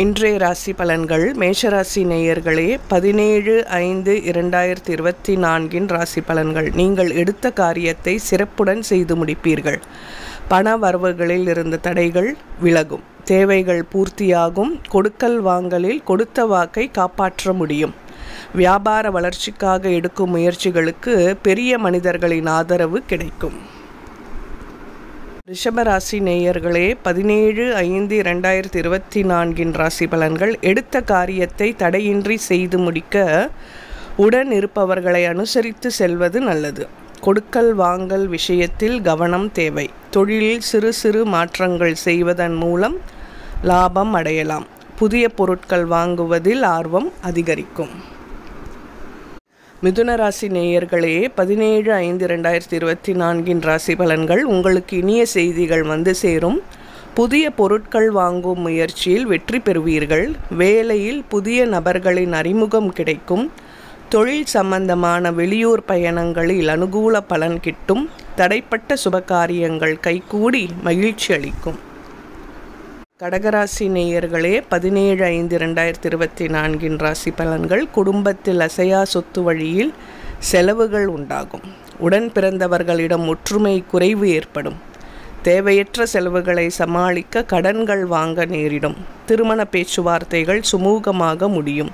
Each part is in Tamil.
இன்றைய ராசி பலன்கள். மேஷராசி நேயர்களே, 17/5/2024 ராசி பலன்கள். நீங்கள் எடுத்த காரியத்தை சிறப்புடன் செய்து முடிப்பீர்கள். பண வரவுகளில் இருந்த தடைகள் விலகும். தேவைகள் பூர்த்தியாகும். கொடுக்கல் வாங்கலில் கொடுத்த வாக்கை காப்பாற்ற முடியும். வியாபார வளர்ச்சிக்காக எடுக்கும் முயற்சிகளுக்கு பெரிய மனிதர்களின் ஆதரவு கிடைக்கும். ரிஷபராசி நேயர்களே, 17/5/2024 ராசி பலன்கள். எடுத்த காரியத்தை தடையின்றி செய்து முடிக்க உடன் இருப்பவர்களை அனுசரித்து செல்வது நல்லது. கொடுக்கல் வாங்கல் விஷயத்தில் கவனம் தேவை. தொழிலில் சிறு சிறு மாற்றங்கள் செய்வதன் மூலம் லாபம் அடையலாம். புதிய பொருட்கள் வாங்குவதில் ஆர்வம் அதிகரிக்கும். மிதுன ராசி நேயர்களே, 17/5/2024 ராசி பலன்கள். உங்களுக்கு இனிய செய்திகள் வந்து சேரும். புதிய பொருட்கள் வாங்கும் முயற்சியில் வெற்றி பெறுவீர்கள். வேலையில் புதிய நபர்களின் அறிமுகம் கிடைக்கும். தொழில் சம்பந்தமான வெளியூர் பயணங்களில் அனுகூல பலன் கிட்டும். தடைப்பட்ட சுபகாரியங்கள் கைகூடி மகிழ்ச்சி அளிக்கும். கடகராசி நேயர்களே, 17/5/2024 ராசி பலன்கள். குடும்பத்தில் அசையா சொத்து வழியில் செலவுகள் உண்டாகும். உடன் பிறந்தவர்களிடம் ஒற்றுமை குறைவு ஏற்படும். தேவையற்ற செலவுகளை சமாளிக்க கடன்கள் வாங்க நேரிடும். திருமண பேச்சுவார்த்தைகள் சுமூகமாக முடியும்.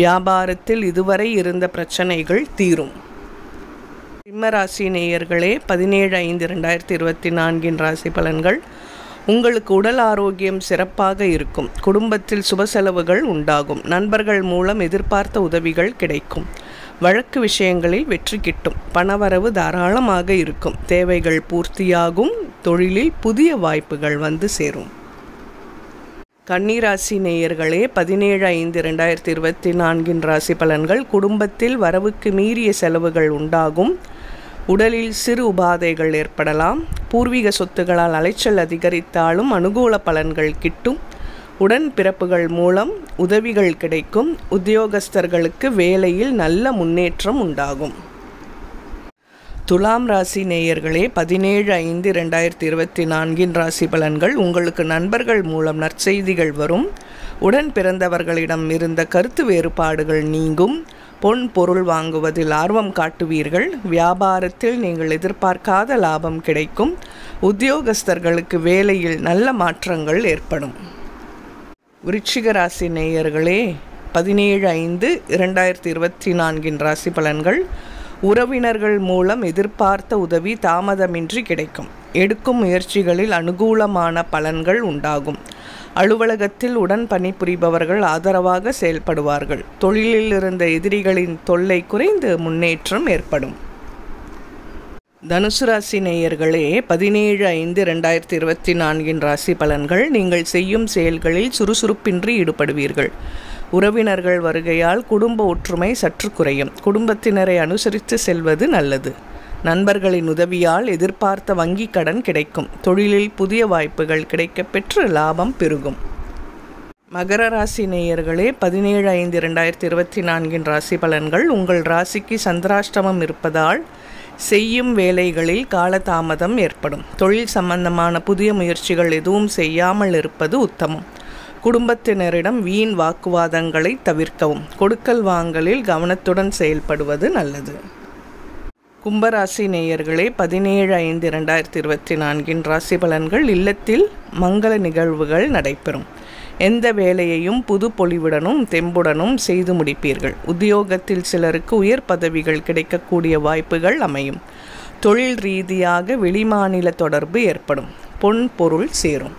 வியாபாரத்தில் இதுவரை இருந்த பிரச்சனைகள் தீரும். சிம்மராசி நேயர்களே, 17/5/2024 ராசி பலன்கள். உங்களுக்கு உடல் ஆரோக்கியம் சிறப்பாக இருக்கும். குடும்பத்தில் சுப செலவுகள் உண்டாகும். நண்பர்கள் மூலம் எதிர்பார்த்த உதவிகள் கிடைக்கும். வழக்கு விஷயங்களில் வெற்றி கிட்டும். பணவரவு தாராளமாக இருக்கும். தேவைகள் பூர்த்தியாகும். தொழிலில் புதிய வாய்ப்புகள் வந்து சேரும். கன்னிராசி நேயர்களே, 17/5/2024 ராசி பலன்கள். குடும்பத்தில் வரவுக்கு மீறிய செலவுகள் உண்டாகும். உடலில் சிறு உபாதைகள் ஏற்படலாம். பூர்வீக சொத்துகளால் அலைச்சல் அதிகரித்தாலும் அனுகூல பலன்கள் கிட்டும். உடன் பிறப்புகள் மூலம் உதவிகள் கிடைக்கும். உத்தியோகஸ்தர்களுக்கு வேலையில் நல்ல முன்னேற்றம் உண்டாகும். துலாம் ராசி நேயர்களே, 17/5/2024 ராசி பலன்கள். உங்களுக்கு நண்பர்கள் மூலம் நற்செய்திகள் வரும். உடன் பிறந்தவர்களிடம் இருந்த கருத்து வேறுபாடுகள் நீங்கும். பொன் பொருள் வாங்குவதில் ஆர்வம் காட்டுவீர்கள். வியாபாரத்தில் நீங்கள் எதிர்பார்க்காத லாபம் கிடைக்கும். உத்தியோகஸ்தர்களுக்கு வேலையில் நல்ல மாற்றங்கள் ஏற்படும். விருச்சிக ராசி நேயர்களே, 17/5/2024 ராசி பலன்கள். உறவினர்கள் மூலம் எதிர்பார்த்த உதவி தாமதமின்றி கிடைக்கும். எடுக்கும் முயற்சிகளில் அனுகூலமான பலன்கள் உண்டாகும். அலுவலகத்தில் உடன் பணிபுரிபவர்கள் ஆதரவாக செயல்படுவார்கள். தொழிலில் இருந்த எதிரிகளின் தொல்லை குறைந்து முன்னேற்றம் ஏற்படும். தனுசு ராசி நேயர்களே, 17/5/2024 ராசி பலன்கள். நீங்கள் செய்யும் செயல்களில் சுறுசுறுப்பின்றி ஈடுபடுவீர்கள். உறவினர்கள் வருகையால் குடும்ப ஒற்றுமை சற்று குறையும். குடும்பத்தினரை அனுசரித்து செல்வது நல்லது. நண்பர்களின் உதவியால் எதிர்பார்த்த வங்கி கடன் கிடைக்கும். தொழிலில் புதிய வாய்ப்புகள் கிடைக்கப்பெற்று லாபம் பெருகும். மகர ராசி நேயர்களே, 17/5/2024 ராசி பலன்கள். உங்கள் ராசிக்கு சந்திராஷ்டமம் இருப்பதால் செய்யும் வேலைகளில் காலதாமதம் ஏற்படும். தொழில் சம்பந்தமான புதிய முயற்சிகள் எதுவும் செய்யாமல் இருப்பது உத்தமம். குடும்பத்தினரிடம் வீண் வாக்குவாதங்களை தவிர்க்கவும். கொடுக்கல் வாங்கலில் கவனத்துடன் செயல்படுவது நல்லது. கும்பராசி நேயர்களே, 17/5/2024 ராசி பலன்கள். இல்லத்தில் மங்கள நிகழ்வுகள் நடைபெறும். எந்த வேலையையும் புது பொலிவுடனும் தெம்புடனும் செய்து முடிப்பீர்கள். உத்தியோகத்தில் சிலருக்கு உயர் பதவிகள் கிடைக்கக்கூடிய வாய்ப்புகள் அமையும். தொழில் ரீதியாக வெளிமாநில தொடர்பு ஏற்படும். பொன் பொருள் சேரும்.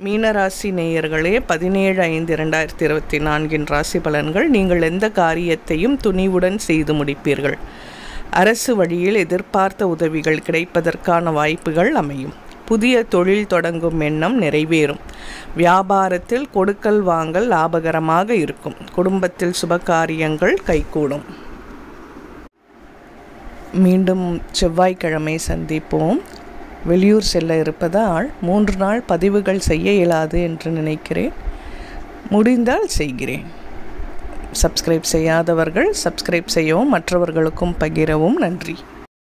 மீனராசி நேயர்களே, 17/5/2024 ராசி பலன்கள். நீங்கள் எந்த காரியத்தையும் துணிவுடன் செய்து முடிப்பீர்கள். அரசு வழியில் எதிர்பார்த்த உதவிகள் கிடைப்பதற்கான வாய்ப்புகள் அமையும். புதிய தொழில் தொடங்கும் எண்ணம் நிறைவேறும். வியாபாரத்தில் கொடுக்கல் வாங்கல் லாபகரமாக இருக்கும். குடும்பத்தில் சுபகாரியங்கள் கைகூடும். மீண்டும் செவ்வாய்க்கிழமை சந்திப்போம். வெளியூர் செல்ல இருப்பதால் 3 நாள் பதிவுகள் செய்ய இயலாது என்று நினைக்கிறேன். முடிந்தால் செய்கிறேன். சப்ஸ்கிரைப் செய்யாதவர்கள் சப்ஸ்கிரைப் செய்யவும் மற்றவர்களுக்கும் பகிரவும். நன்றி.